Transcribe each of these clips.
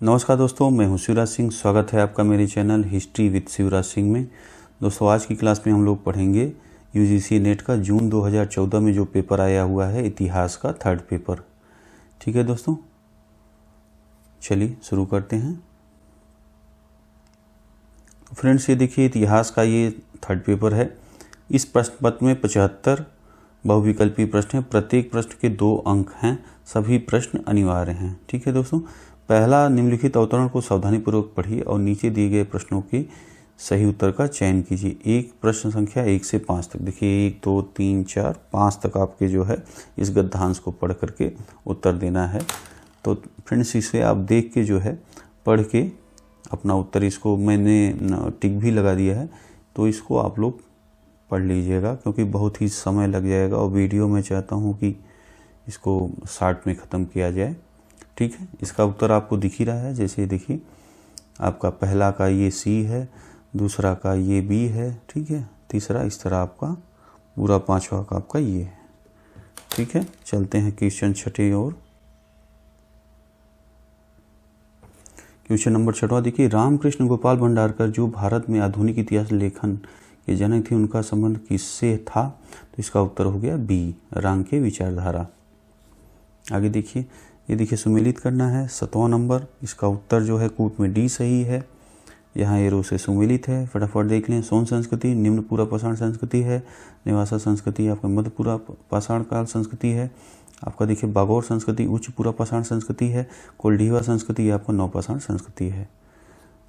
नमस्कार दोस्तों, मैं हूं शिवराज सिंह। स्वागत है आपका मेरे channel history with Shivraj Singh में। दोस्तों, आज की क्लास में हम लोग पढ़ेंगे यूजीसी नेट का जून 2014 में जो पेपर आया हुआ है, इतिहास का थर्ड पेपर। ठीक है दोस्तों, चलिए शुरू करते हैं। फ्रेंड्स, ये देखिए इतिहास का ये थर्ड पेपर है। इस प्रश्न पत्र में 75 बहुविकल्पी प्रश्न हैं। प्रत्येक प्रश्न के 2 अंक हैं। सभी प्रश्न अनिवार्य हैं। ठीक है दोस्तों, पहला निम्नलिखित अवतरण को सावधानीपूर्वक पढ़िए और नीचे दिए गए प्रश्नों के सही उत्तर का चयन कीजिए। एक प्रश्न संख्या 1 से 5 तक, देखिए 1 2 3 4 5 तक आपके जो है इस गद्यांश को पढ़ करके उत्तर देना है। तो फ्रेंड्स, इसे आप देख के जो है पढ़ के अपना उत्तर, इसको मैंने टिक भी लगा दिया है, तो इसको आप लोग पढ़ लीजिएगा क्योंकि बहुत ही समय लग जाएगा और वीडियो में चाहता हूँ कि इसको शॉर्ट में ख़त्म किया जाए। ठीक है, इसका उत्तर आपको दिख ही रहा है। जैसे देखिए, आपका पहला का ये सी है, दूसरा का ये बी है, ठीक है, तीसरा इस तरह आपका पूरा, पांचवा का आपका ये है। ठीक है, चलते हैं क्वेश्चन छठे और। क्वेश्चन नंबर 6, देखिए रामकृष्ण गोपाल भंडारकर जो भारत में आधुनिक इतिहास लेखन के जनक थे, उनका संबंध किससे था? तो इसका उत्तर हो गया बी, रांके विचारधारा। आगे देखिए, ये देखिए सुमेलित करना है। 7वां नंबर, इसका उत्तर जो है कूट में डी सही है। यहाँ एरो से सुमेलित है, फटाफट देख लें। सोन संस्कृति निम्न पूरा पाषाण संस्कृति है। निवासा संस्कृति आपका मध्य पूरा पाषाण काल संस्कृति है। आपका देखिए बागौर संस्कृति उच्च पूरा पाषाण संस्कृति है। कोल्डीवा संस्कृति आपका नवपाषाण संस्कृति है।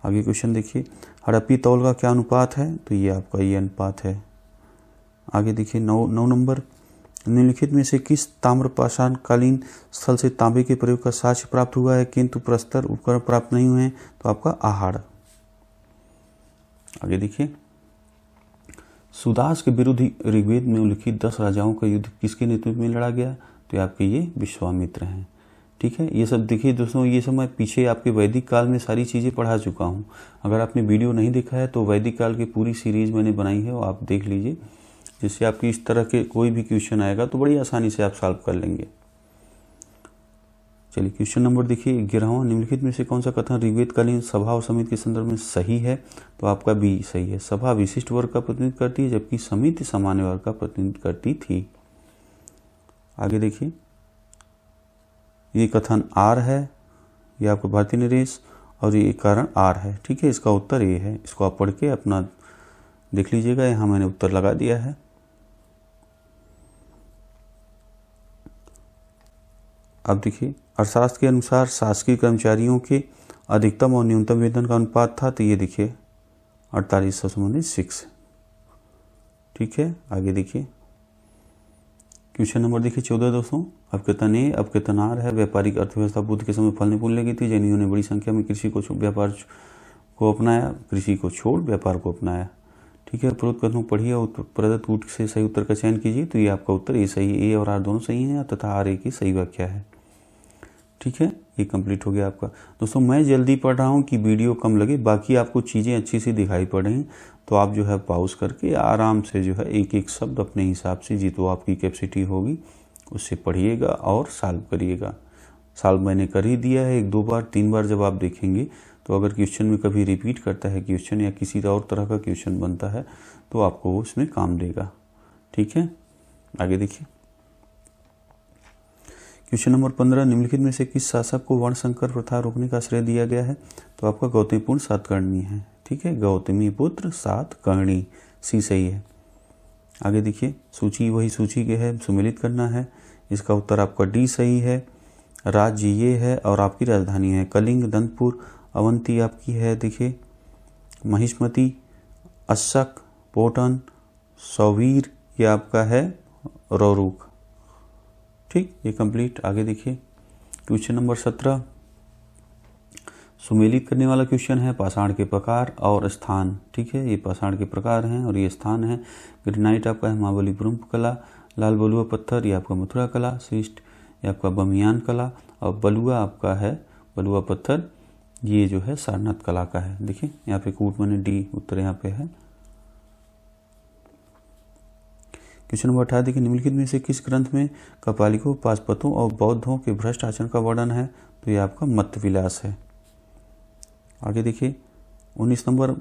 आगे क्वेश्चन देखिए, हड़प्पी तौल का क्या अनुपात है? तो ये आपका ये अनुपात है। आगे देखिए 9 नंबर, निम्नलिखित में से किस ताम्र पाषाण कालीन स्थल से तांबे के प्रयोग का साक्ष्य प्राप्त हुआ है किंतु प्रस्तर उपकरण प्राप्त नहीं हुए हैं? तो आपका आहाड़। आगे देखिए, सुदास के विरुद्ध ऋग्वेद में उल्लिखित 10 राजाओं का युद्ध किसके नेतृत्व में लड़ा गया? तो आपके ये विश्वामित्र हैं। ठीक है, ये सब देखिए दोस्तों, ये सब मैं पीछे आपके वैदिक काल में सारी चीज़ें पढ़ा चुका हूँ। अगर आपने वीडियो नहीं देखा है तो वैदिक काल की पूरी सीरीज मैंने बनाई है, वो आप देख लीजिए, जिससे आपकी इस तरह के कोई भी क्वेश्चन आएगा तो बड़ी आसानी से आप सॉल्व कर लेंगे। चलिए क्वेश्चन नंबर देखिए 11वां, निम्नलिखित में से कौन सा कथन ऋग्वेद कालीन सभा और समिति के संदर्भ में सही है? तो आपका बी सही है। सभा विशिष्ट वर्ग का प्रतिनिधित्व करती है जबकि समिति सामान्य वर्ग का प्रतिनिधित्व करती थी। आगे देखिए, ये कथन आर है, ये आपका भारतीय नरेश, और ये कारण आर है। ठीक है, इसका उत्तर ये है। इसको आप पढ़ के अपना देख लीजिएगा। यहाँ मैंने उत्तर लगा दिया है। अब देखिए, अर्थशास्त्र के अनुसार शासकीय कर्मचारियों के अधिकतम और न्यूनतम वेतन का अनुपात था। तो ये देखिए 48/6। ठीक है, आगे देखिए क्वेश्चन नंबर देखिए 14 दोस्तों, अवकेतन ए अवकेतन आर है। व्यापारिक अर्थव्यवस्था बुद्ध के समय फलने फूलने लगी थी। जैनियों ने बड़ी संख्या में कृषि को व्यापार को अपनाया, कृषि को छोड़ व्यापार को अपनाया। ठीक है, उपरोक्त कथनों पढ़िए और प्रदत्त कूट से सही उत्तर का चयन कीजिए। तो ये आपका उत्तर ए सही है। ए और आर दोनों सही हैं तथा आर ए की सही व्याख्या है। ठीक है, ये कंप्लीट हो गया आपका। दोस्तों, मैं जल्दी पढ़ रहा हूँ कि वीडियो कम लगे, बाकी आपको चीज़ें अच्छी सी दिखाई पड़ रही हैं तो आप जो है पॉज करके आराम से जो है एक एक शब्द अपने हिसाब से जितना आपकी कैपेसिटी होगी उससे पढ़िएगा और सॉल्व करिएगा। सॉल्व मैंने कर ही दिया है 1-2 बार, 3 बार जब आप देखेंगे तो अगर क्वेश्चन में कभी रिपीट करता है क्वेश्चन या किसी और तरह का क्वेश्चन बनता है तो आपको वो उसमें काम देगा। ठीक है, आगे देखिए क्वेश्चन नंबर 15, निम्नलिखित में से किस शासक को वर्ण संकर प्रथा रोकने का श्रेय दिया गया है? तो आपका गौतमीपुत्र सातकर्णी है। ठीक है, गौतमी पुत्र सातकर्णी, सी सही है। आगे देखिए, सूची वही सूची के है, सुमेलित करना है। इसका उत्तर आपका डी सही है। राज्य ये है और आपकी राजधानी है कलिंग, दंतपुर, अवंती आपकी है देखिए महिष्मती, अशक, पोटन, सौवीर, ये आपका है रौरुक। ठीक, ये कंप्लीट। आगे देखिए क्वेश्चन नंबर 17, सुमेलित करने वाला क्वेश्चन है। पाषाण के प्रकार और स्थान। ठीक है, ये पाषाण के प्रकार हैं और ये स्थान है। ग्रेनाइट आपका है महाबलीपुरम कला, लाल बलुआ पत्थर ये आपका मथुरा कला, श्रेष्ठ ये आपका बमियान कला, और बलुआ आपका है बलुआ पत्थर ये जो है सारनाथ कला का है। देखिए यहाँ पे कूट मैंने डी उत्तर यहाँ पे है। क्वेश्चन नंबर 18 देखिए, निम्नलिखित में से किस ग्रंथ में कपालिकों, पाशुपतों और बौद्धों के भ्रष्ट आचरण का वर्णन है? तो ये आपका मत्त विलास है। आगे देखिए 19 नंबर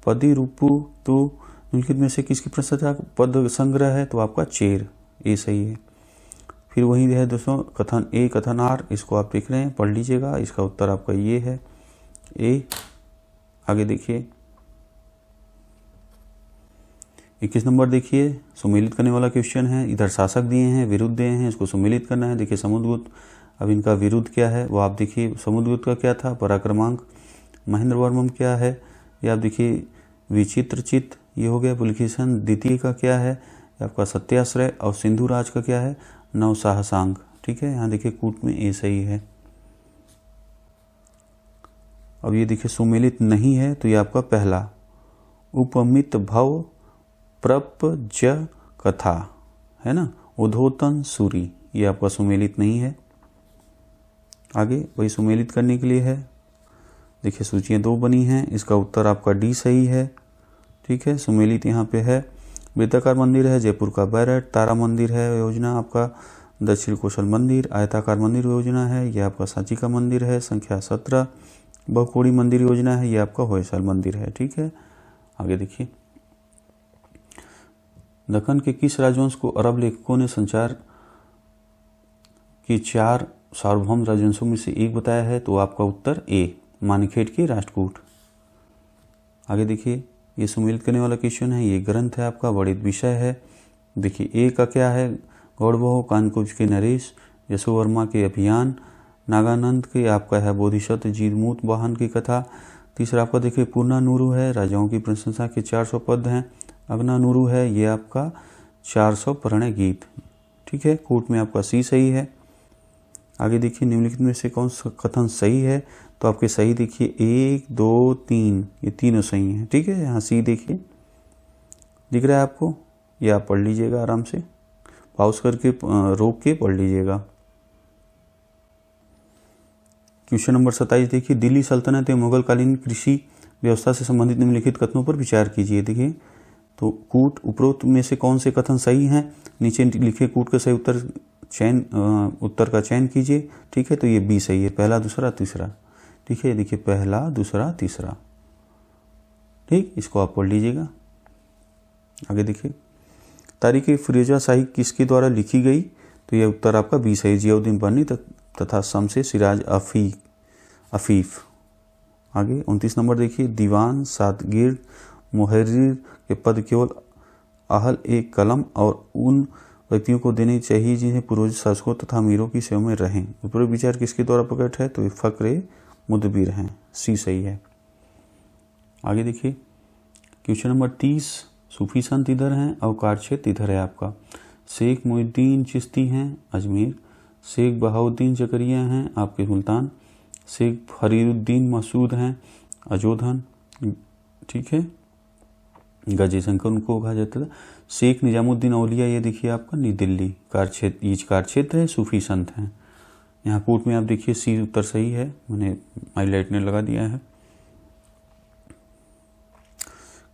पदी रूपु तो निम्नलिखित में से किसकी प्रशंसा पद संग्रह है, तो आपका चेर, ये सही है। फिर वही है दोस्तों कथन ए कथन आर, इसको आप देख रहे हैं, पढ़ लीजिएगा, इसका उत्तर आपका ये है ए। आगे देखिए 21 नंबर देखिए सुमेलित करने वाला क्वेश्चन है। इधर शासक दिए हैं, विरुद्ध दिए हैं, इसको सुमेलित करना है। देखिए समुद्रगुप्त, अब इनका विरुद्ध क्या है वो आप देखिए। समुद्रगुप्त का क्या था, पराक्रमांक। महेंद्र वर्मन क्या है, ये आप देखिए विचित्रचित, ये हो गया। पुलकेशन द्वितीय का क्या है, ये आपका सत्याश्रय। और सिंधु राज का क्या है, नवसाहसांग। ठीक है, यहाँ देखिए कूट में ए सही है। अब ये देखिए सुमेलित नहीं है, तो ये आपका पहला उपमित भव प्रप ज कथा है ना, उद्धोतन सूरी, ये आपका सुमेलित नहीं है। आगे वही सुमेलित करने के लिए है। देखिए सूचियाँ 2 बनी हैं, इसका उत्तर आपका डी सही है। ठीक है, सुमेलित यहाँ पे है। वृत्ताकार मंदिर है जयपुर का बैरट। तारा मंदिर है योजना आपका दक्षिण कौशल मंदिर। आयताकार मंदिर योजना है ये आपका सांची का मंदिर है, संख्या 17। बहुकोणी मंदिर योजना है ये आपका होयसल मंदिर है। ठीक है, आगे देखिए दक्कन के किस राजवंश को अरब लेखकों ने संचार की 4 सार्वभौम राजवंशों में से एक बताया है, तो आपका उत्तर ए मानेखेट के राष्ट्रकूट। आगे देखिए ये सुमेलित करने वाला क्वेश्चन है, ये ग्रंथ है आपका, वर्णित विषय है। देखिए ए का क्या है, गौड़बहो कानकुब्ज के नरेश, यशोवर्मा के अभियान, नागानंद के आपका है बोधिसत्व जीतमूत वाहन की कथा। तीसरा आपका देखिए पुरनानूरू है, राजाओं की प्रशंसा के 400 पद हैं। अग्नानूरू है ये आपका 400 प्रणय गीत। ठीक है, कूट में आपका सी सही है। आगे देखिए निम्नलिखित में से कौन सा कथन सही है, तो आपके सही देखिए 1 2 3, ये तीनों सही हैं। ठीक है, यहाँ सी देखिए दिख रहा है आपको, ये आप पढ़ लीजिएगा आराम से, पॉज करके रोक के पढ़ लीजिएगा। क्वेश्चन नंबर 27 देखिए दिल्ली सल्तनत या मुगलकालीन कृषि व्यवस्था से संबंधित निम्नलिखित कथनों पर विचार कीजिए। देखिए तो कूट उपरोक्त में से कौन से कथन सही हैं, नीचे लिखे कूट का सही उत्तर का चयन कीजिए। ठीक है, तो ये बी सही है, पहला दूसरा तीसरा। ठीक है, देखिए पहला दूसरा तीसरा। ठीक, इसको आप पढ़ लीजिएगा। आगे देखिए तारीख फिरोजा शाही किसके द्वारा लिखी गई, तो यह उत्तर आपका बी सही, जियाउद्दीन बनी तथा शमसे सिराज अफीफ। आगे 29 नंबर देखिए दीवान सादगिर मुहर्रिर के पद केवल अहल एक कलम और उन व्यक्तियों को देने चाहिए जिन्हें पूर्वज शासकों तथा अमीरों की सेवा में रहें। उपरोक्त विचार किसके द्वारा प्रकट है, तो ये फक्रे मुदबिर हैं, सी सही है। आगे देखिए क्वेश्चन नंबर 30 सूफी संत इधर हैं, अवकार क्षेत्र इधर है आपका। शेख मोइनुद्दीन चिश्ती हैं अजमेर, शेख बहाउद्दीन जकरिया हैं आपके मुल्तान, शेख फरीदुद्दीन मसूद हैं अजोधन। ठीक है, गाजी शंकर उनको कहा जाता था। शेख निजामुद्दीन औलिया ये देखिए आपका नई दिल्ली कार्यक्षेत्र, ये कार्यक्षेत्र है, सूफी संत हैं। यहाँ कोट में आप देखिए सी उत्तर सही है, मैंने हाईलाइट ने लगा दिया है।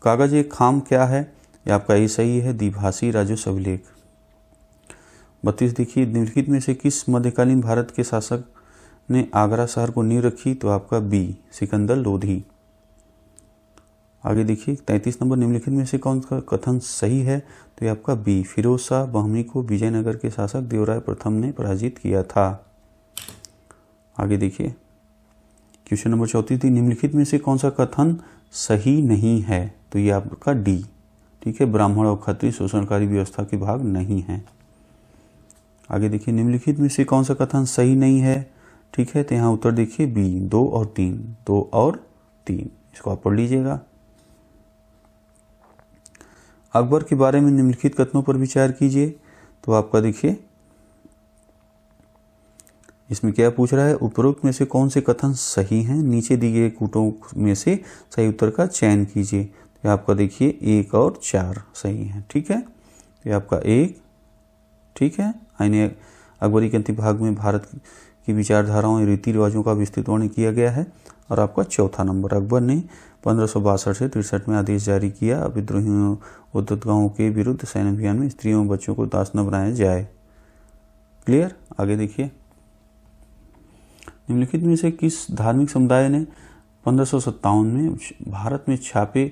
कागज एक खाम क्या है, ये आपका ये सही है, द्विभाषी राजस्व अभिलेख। 32 देखिए निम्नलिखित में से किस मध्यकालीन भारत के शासक ने आगरा शहर को नींव रखी, तो आपका बी सिकंदर लोधी। आगे देखिए 33 नंबर निम्नलिखित में से कौन सा कथन सही है, तो ये आपका बी फिरोज शाह बहमी को विजयनगर के शासक देवराय प्रथम ने पराजित किया था। आगे देखिए क्वेश्चन नंबर 34 निम्नलिखित में से कौन सा कथन सही नहीं है, तो ये आपका डी। ठीक है, ब्राह्मण और क्षत्रिय शोषणकारी व्यवस्था के भाग नहीं है। आगे देखिए निम्नलिखित में से कौन सा कथन सही नहीं है। ठीक है, तो यहाँ उत्तर देखिए बी 2 और 3, 2 और 3, इसको आप पढ़ लीजिएगा। अकबर के बारे में निम्नलिखित कथनों पर विचार कीजिए, तो आपका देखिए इसमें क्या पूछ रहा है, उपरोक्त में से कौन से कथन सही हैं, नीचे दिए गए कूटों में से सही उत्तर का चयन कीजिए। तो आपका देखिए 1 और 4 सही हैं। ठीक है, तो आपका 1 ठीक है। आईने अकबरी के अंतिम भाग में भारत की विचारधाराओं और रीति रिवाजों का विस्तृत वर्णन किया गया है। और आपका चौथा नंबर, अकबर ने 1562 से 63 में आदेश जारी किया विद्रोहियों उद्धतगाहों के विरुद्ध सैन्य अभियान में स्त्रियों और बच्चों को दास न बनाया जाए। क्लियर। आगे देखिए निम्नलिखित में से किस धार्मिक समुदाय ने 1557 में भारत में छापे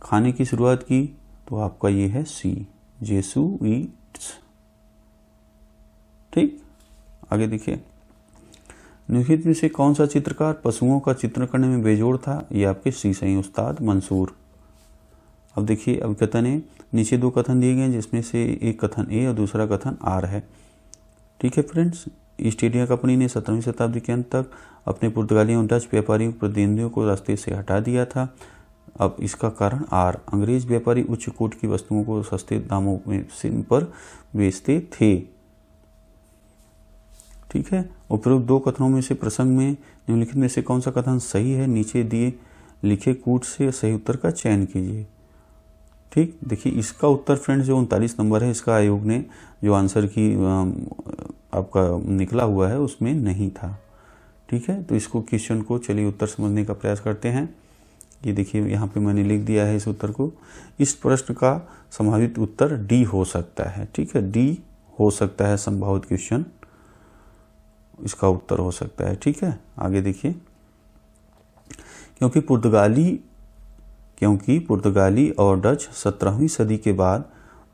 खाने की शुरुआत की, तो आपका ये है सी, जेसुइट्स। ठीक, आगे देखिए, निम्नलिखित में से कौन सा चित्रकार पशुओं का चित्रण करने में बेजोड़ था? ये आपके सी सही, उस्ताद मंसूर। अब देखिए, अब कथन है, नीचे दो कथन दिए गए हैं जिसमें से एक कथन ए और दूसरा कथन आर है। ठीक है फ्रेंड्स, ईस्ट इंडिया कंपनी ने 17वीं शताब्दी के अंत तक अपने पुर्तगाली और डच व्यापारियों प्रतिनिधियों को रास्ते से हटा दिया था। अब इसका कारण आर, अंग्रेज व्यापारी उच्च कोट की वस्तुओं को सस्ते दामों में पर बेचते थे। ठीक है, उपरोक्त दो कथनों में से प्रसंग में निम्नलिखित में से कौन सा कथन सही है? नीचे दिए लिखे कूट से सही उत्तर का चयन कीजिए। ठीक, देखिए इसका उत्तर फ्रेंड्स जो 39 नंबर है, इसका आयोग ने जो आंसर की आपका निकला हुआ है उसमें नहीं था। ठीक है, तो इसको क्वेश्चन को चलिए उत्तर समझने का प्रयास करते हैं। ये देखिए यहाँ पे मैंने लिख दिया है इस उत्तर को। इस प्रश्न का संभावित उत्तर डी हो सकता है। ठीक है, डी हो सकता है संभावित क्वेश्चन, इसका उत्तर हो सकता है। ठीक है, आगे देखिए, क्योंकि पुर्तगाली और डच 17वीं सदी के बाद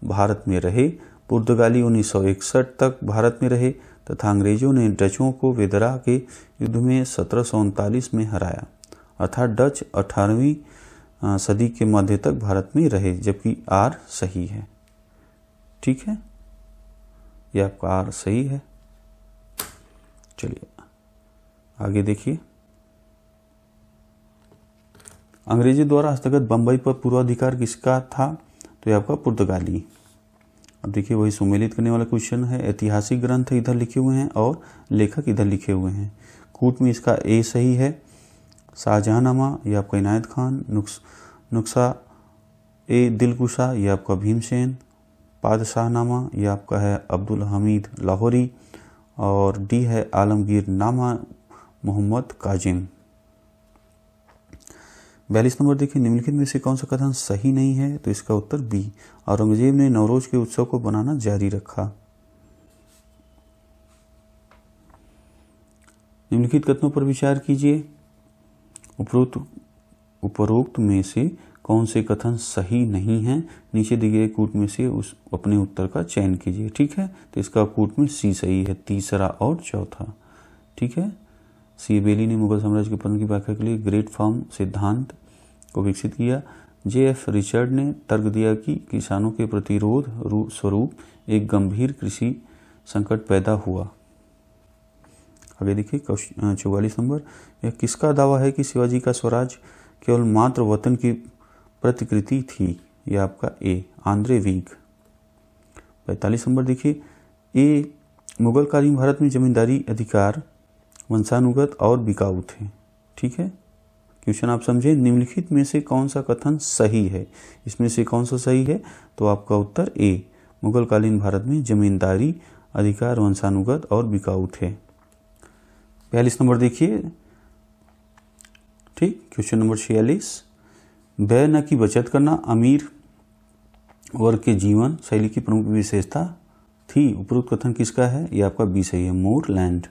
भारत में रहे, पुर्तगाली 1961 तक भारत में रहे तथा अंग्रेजों ने डचों को वेदरा के युद्ध में 1739 में हराया, अर्थात डच 18वीं सदी के मध्य तक भारत में रहे, जबकि आर सही है। ठीक है, यह आपका आर सही है। चलिए आगे देखिए, अंग्रेजी द्वारा हस्तगत बंबई पर पूर्वाधिकार किसका था? तो ये आपका पुर्तगाली। अब देखिए वही सुमेलित करने वाला क्वेश्चन है। ऐतिहासिक ग्रंथ इधर लिखे हुए हैं और लेखक इधर लिखे हुए हैं। कूट में इसका ए सही है। शाहजहांनामा ये आपका इनायत खान, नुस्खा ए दिलकुशा ये आपका भीमसेन, पादशाहनामा ये आपका है अब्दुल हमीद लाहौरी, और डी है आलमगीर नामा मोहम्मद काजिम। 42 नंबर देखिए, निम्नलिखित में से कौन सा कथन सही नहीं है? तो इसका उत्तर बी, औरंगजेब ने नवरोज के उत्सव को बनाना जारी रखा। निम्नलिखित कथनों पर विचार कीजिए। उपरोक्त में से कौन से कथन सही नहीं है? नीचे दिए गए कूट में से उस अपने उत्तर का चयन कीजिए। ठीक है, तो इसका कूट में सी सही है, तीसरा और चौथा। ठीक है, सी बेली ने मुगल साम्राज्य के पतन की व्याख्या के लिए ग्रेट फॉर्म सिद्धांत को विकसित किया। जे.एफ. रिचर्ड ने तर्क दिया कि किसानों के प्रतिरोध स्वरूप एक गंभीर कृषि संकट पैदा हुआ। आगे देखिए 44 नंबर, यह किसका दावा है कि शिवाजी का स्वराज केवल मात्र वतन की प्रतिकृति थी? यह आपका ए, आंद्रे वीग। 45 नंबर देखिए, ए मुगलकालीन भारत में जमींदारी अधिकार वंशानुगत और बिकाऊ थे। ठीक है, क्वेश्चन आप समझे। निम्नलिखित में से कौन सा कथन सही है? इसमें से कौन सा सही है? तो आपका उत्तर ए, मुगलकालीन भारत में जमींदारी अधिकार वंशानुगत और बिकाऊ थे। 42 नंबर देखिए। ठीक, क्वेश्चन नंबर 46, व्यय न की बचत करना अमीर वर्ग के जीवन शैली की प्रमुख विशेषता थी। उपरोक्त कथन किसका है? यह आपका बी सही है, मोर लैंड।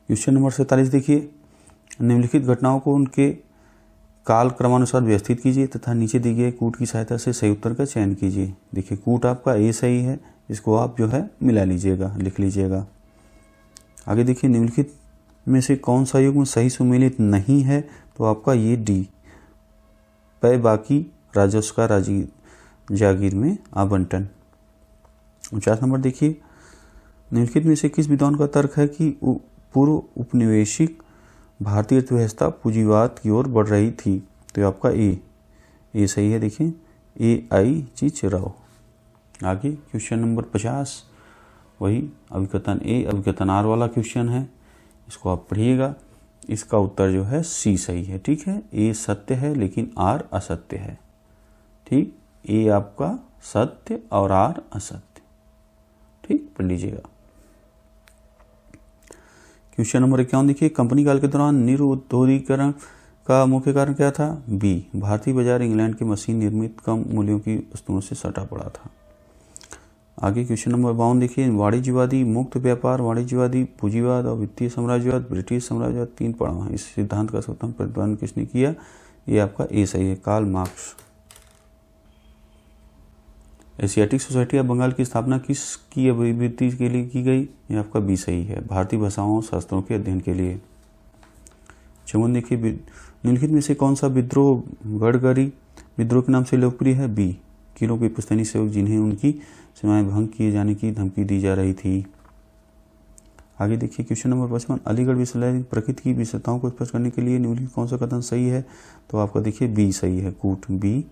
क्वेश्चन नंबर 47 देखिए, निम्नलिखित घटनाओं को उनके काल क्रमानुसार व्यवस्थित कीजिए तथा नीचे दिए गए कूट की सहायता से सही उत्तर का चयन कीजिए। देखिए कूट आपका ए सही है, इसको आप जो है मिला लीजिएगा, लिख लीजिएगा। आगे देखिए, निम्नलिखित में से कौन सा युग्म सही सुमेलित नहीं है? तो आपका ये डी, पै बाकी राजस्व का जागीर में आवंटन। 49 नंबर देखिए, निम्नलिखित में से किस विद्वान का तर्क है कि पूर्व उपनिवेशिक भारतीय अर्थव्यवस्था पूंजीवाद की ओर बढ़ रही थी? तो आपका ए सही है। देखिए A.I. चिचराव। आगे क्वेश्चन नंबर 50, वही अभिकथन ए अभिकथन आर वाला क्वेश्चन है, इसको आप पढ़िएगा। इसका उत्तर जो है सी सही है। ठीक है, ए सत्य है लेकिन आर असत्य है। ठीक, ए आपका सत्य और आर असत्य। ठीक, पढ़ लीजिएगा। क्वेश्चन नंबर 51 देखिए, कंपनी काल के दौरान निरुद्योगीकरण का मुख्य कारण क्या था? बी, भारतीय बाजार इंग्लैंड के मशीन निर्मित कम मूल्यों की वस्तुओं से सटा पड़ा था। आगे क्वेश्चन नंबर 52 देखिए, वाणिज्यवादी, मुक्त व्यापार, वाणिज्यवादी, पूंजीवाद और वित्तीय साम्राज्यवाद, ब्रिटिश साम्राज्यवाद, 3 पड़ाव हैं। इस सिद्धांत का सर्वप्रथम प्रतिपादन किसने किया? ये आपका ए सही है, Karl Marx. Asiatic Society of Bengal की स्थापना किसकी अभिवृद्धि के लिए की गई? ये आपका बी सही है, भारतीय भाषाओं और शास्त्रों के अध्ययन के लिए। 54 देखिए, निम्नलिखित में से कौन सा विद्रोह गडकरी विद्रोह के नाम से लोकप्रिय है? बी, किलों के पुश्तैनी सेवक जिन्हें उनकी सीमाएं भंग किए जाने की धमकी दी जा रही थी। आगे देखिए क्वेश्चन नंबर 55, अलीगढ़ विश्वविद्यालय प्रकृति की विशेषताओं को स्पष्ट करने के लिए निम्नलिखित कौन सा कथन सही है? तो आपका देखिए बी सही है, कूट, बी।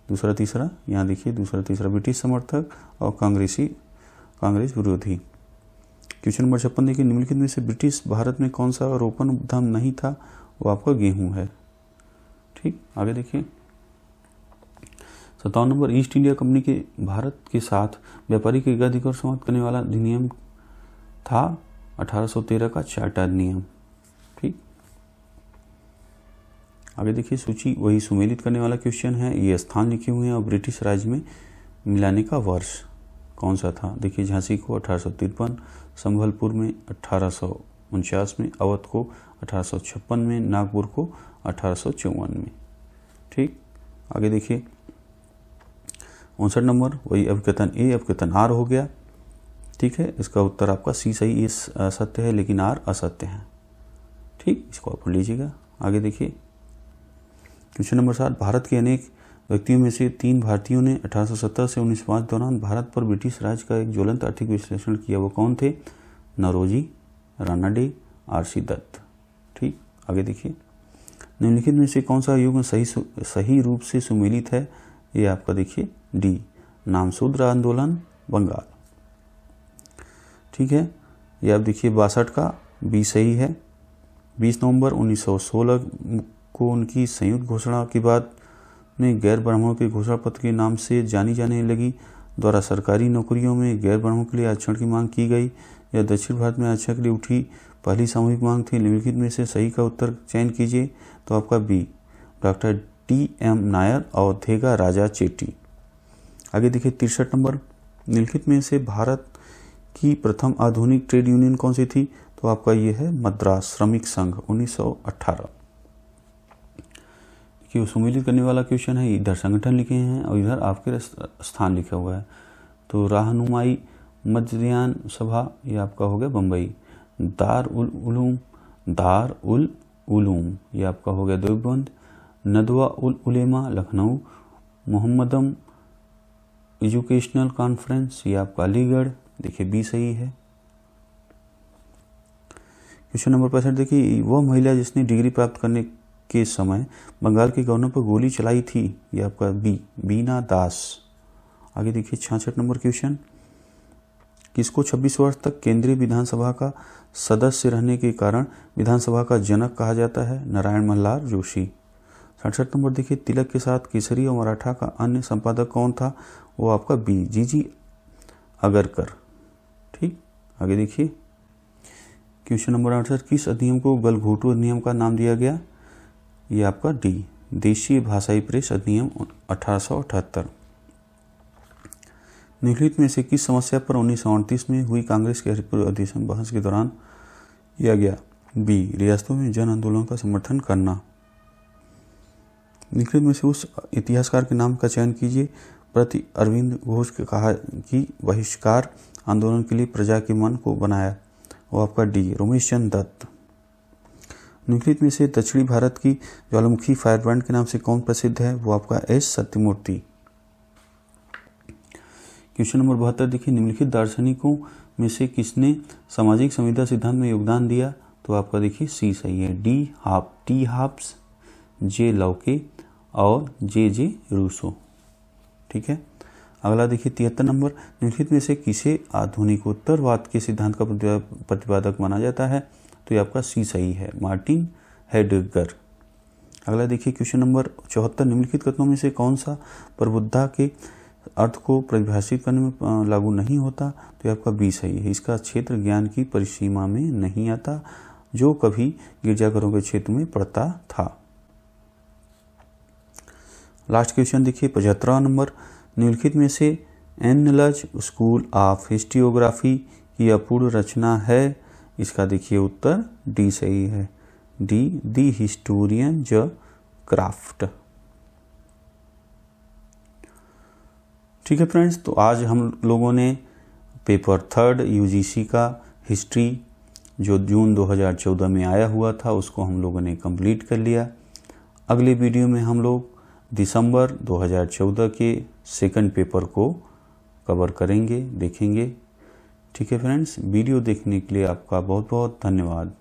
दूसरा तीसरा, यहाँ देखिए दूसरा तीसरा, ब्रिटिश समर्थक और कांग्रेस विरोधी। क्वेश्चन नंबर 56 देखिए, निम्नलिखित में से ब्रिटिश भारत में कौन सा रोपण उद्यम नहीं था? वो आपका गेहूं है। ठीक, आगे देखिए 57 नंबर, ईस्ट इंडिया कंपनी के भारत के साथ व्यापारिक एकाधिकार समाप्त करने वाला अधिनियम था 1813 का चार्टर नियम। ठीक, आगे देखिए सूची वही सुमेलित करने वाला क्वेश्चन है। ये स्थान लिखे हुए हैं और ब्रिटिश राज्य में मिलाने का वर्ष कौन सा था? देखिए झांसी को 1853, संभलपुर में 1849 में, अवध को 1856 में, नागपुर को 1854 में। ठीक, आगे देखिए 59 नंबर, वही अभिकथन ए अभिकथन आर हो गया। ठीक है, इसका उत्तर आपका सी सही, इस सत्य है लेकिन आर असत्य है। ठीक, इसको आप पढ़ लीजिएगा। आगे देखिए क्वेश्चन नंबर 7, भारत के अनेक व्यक्तियों में से 3 भारतीयों ने 1870 से 1905 दौरान भारत पर ब्रिटिश राज का एक ज्वलंत आर्थिक विश्लेषण किया। वो कौन थे? नौरोजी, रानाडे, आर.सी. दत्त। ठीक, आगे देखिए निम्नलिखित में से कौन सा युग्म सही रूप से सुमेलित है? ये आपका देखिए डी, नामशूद्र आंदोलन बंगाल। ठीक है, ये आप देखिए 62 का बी सही है। 20 नवंबर 1916 को उनकी संयुक्त घोषणा के बाद में गैर ब्राह्मणों के घोषणा पत्र के नाम से जानी जाने लगी द्वारा सरकारी नौकरियों में गैर ब्राह्मणों के लिए आरक्षण की मांग की गई। यह दक्षिण भारत में आरक्षण के लिए उठी पहली सामूहिक मांग थी। निम्नलिखित में से सही का उत्तर चयन कीजिए। तो आपका बी, डॉक्टर टी.एम. नायर और धेगा राजा चेट्टी। आगे देखिए 63 नंबर, निम्नलिखित में से भारत की प्रथम आधुनिक ट्रेड यूनियन कौन सी थी? तो आपका ये है मद्रास श्रमिक संघ, 1918। देखिए सुमेलित करने वाला क्वेश्चन है, इधर संगठन लिखे हैं और इधर आपके स्थान लिखा हुआ है। तो रहनुमाई मध्यान सभा, ये आपका हो गया बम्बई। दार उल उलूम, ये आपका हो गया देवबंद। नदवा उल उलेमा, लखनऊ। मोहम्मदम एजुकेशनल कॉन्फ्रेंस, ये आपका अलीगढ़। देखिए बी सही है। क्वेश्चन नंबर 65 देखिए, वह महिला जिसने डिग्री प्राप्त करने के समय बंगाल के गवर्नर पर गोली चलाई थी, ये आपका बी, बीना दास। आगे देखिए 66 नंबर क्वेश्चन, किसको 26 वर्ष तक केंद्रीय विधानसभा का सदस्य रहने के कारण विधानसभा का जनक कहा जाता है? नारायण मल्हार जोशी। 67 नंबर देखिए, तिलक के साथ केसरी और मराठा का अन्य संपादक कौन था? वो आपका बी, जी अगरकर। ठीक, आगे देखिए क्वेश्चन नंबर 68, किस अधिनियम को गलघोटू अधिनियम का नाम दिया गया? ये आपका डी, देशीय भाषाई प्रेस अधिनियम 1878। निम्नलिखित में से किस समस्या पर 1938 में हुई कांग्रेस के हरिपुर अधिवेशन बहस के दौरान किया गया? बी, रियासतों में जन आंदोलन का समर्थन करना। निम्नलिखित में से उस इतिहासकार के नाम का चयन कीजिए। प्रति अरविंद घोष ने कहा कि बहिष्कार आंदोलन के लिए प्रजा के मन को बनाया। वो आपका डी, रमेश चंद्र दत्त। निम्नलिखित में से दक्षिणी भारत की ज्वालामुखी फायरब्रांड के नाम से कौन प्रसिद्ध है? वो आपका एस सत्यमूर्ति। क्वेश्चन नंबर 72 देखिए, निम्नलिखित दार्शनिकों में से किसने सामाजिक संविदा सिद्धांत में योगदान दिया? तो आपका देखिए सी सही है, टी हाफ्स, जे लौके और जे रूसो। ठीक है, अगला देखिए 73 नंबर, निम्नलिखित में से किसे आधुनिकोत्तरवाद के सिद्धांत का प्रतिपादक माना जाता है? तो ये आपका सी सही है, मार्टिन हेडगर। अगला देखिए क्वेश्चन नंबर 74, निम्नलिखित कथनों में से कौन सा प्रबुद्धा के अर्थ को परिभाषित करने में लागू नहीं होता? तो ये आपका बी सही है, इसका क्षेत्र ज्ञान की परिसीमा में नहीं आता, जो कभी गिरजाघरों के क्षेत्र में पड़ता था। लास्ट क्वेश्चन देखिए 75 नंबर, निम्नलिखित में से एनलज स्कूल ऑफ हिस्टोग्राफी की अपूर्ण रचना है? इसका देखिए उत्तर डी सही है, दी हिस्टोरियन ज क्राफ्ट। ठीक है फ्रेंड्स, तो आज हम लोगों ने पेपर 3 यूजीसी का हिस्ट्री जो जून 2014 में आया हुआ था उसको हम लोगों ने कंप्लीट कर लिया। अगले वीडियो में हम लोग दिसंबर 2014 के सेकंड पेपर को कवर करेंगे, देखेंगे। ठीक है फ्रेंड्स, वीडियो देखने के लिए आपका बहुत बहुत धन्यवाद।